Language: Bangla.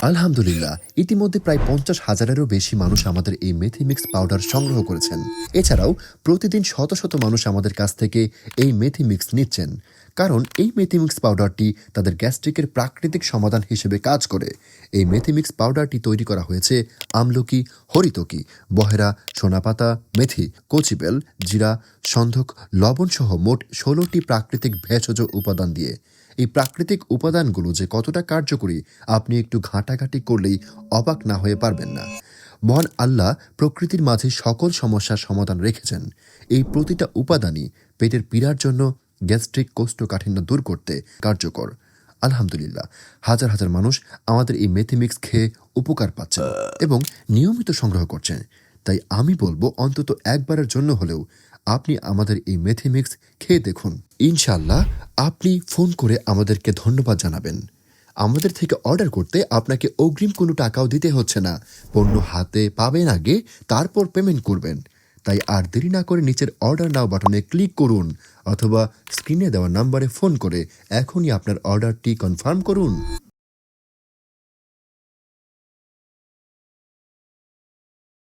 আলহামদুলিল্লাহ, ইতিমধ্যে প্রায় 50,000-এরও বেশি মানুষ আমাদের এই মেথিমিক্স পাউডার সংগ্রহ করেছেন। এছাড়াও প্রতিদিন শত শত মানুষ আমাদের কাছ থেকে এই মেথিমিক্স নিচ্ছেন, কারণ এই মেথিমিক্স পাউডারটি তাদের গ্যাস্ট্রিকের প্রাকৃতিক সমাধান হিসেবে কাজ করে। এই মেথিমিক্স পাউডারটি তৈরি করা হয়েছে আমলকি, হরিতকি, বহেরা, সোনাপাতা, মেথি, কচিবেল, জিরা, সন্ধক, লবণ সহ মোট 16টি প্রাকৃতিক ভেষজ উপাদান দিয়ে। এই প্রাকৃতিক উপাদানগুলো যে কতটা কার্যকরী আপনি একটু ঘাঁটাঘাঁটি করলেই অবাক না হয়ে পারবেন না। মহান আল্লাহ প্রকৃতির মাঝে সকল সমস্যার সমাধান রেখেছেন। এই প্রতিটা উপাদানই পেটের পীড়ার জন্য, গ্যাস্ট্রিক কোষ্ঠকাঠিন্য দূর করতে কার্যকর। আলহামদুলিল্লাহ, হাজার হাজার মানুষ আমাদের এই মেথিমিক্স খেয়ে উপকার পাচ্ছেন এবং নিয়মিত সংগ্রহ করছেন। তাই আমি বলবো, অন্তত একবারের জন্য হলেও আপনি আমাদের এই মেথিমিক্স খেয়ে দেখুন। ইনশাআল্লাহ আপনি ফোন করে আমাদেরকে ধন্যবাদ জানাবেন। আমাদের থেকে অর্ডার করতে আপনাকে অগ্রিম কোনো টাকাও দিতে হচ্ছে না। পণ্য হাতে পাবেন আগে, তারপর পেমেন্ট করবেন। তাই আর দেরি না করে নিচের অর্ডার নাও বাটনে ক্লিক করুন অথবা স্ক্রিনে দেওয়া নাম্বারে ফোন করে এখনই আপনার অর্ডারটি কনফার্ম করুন।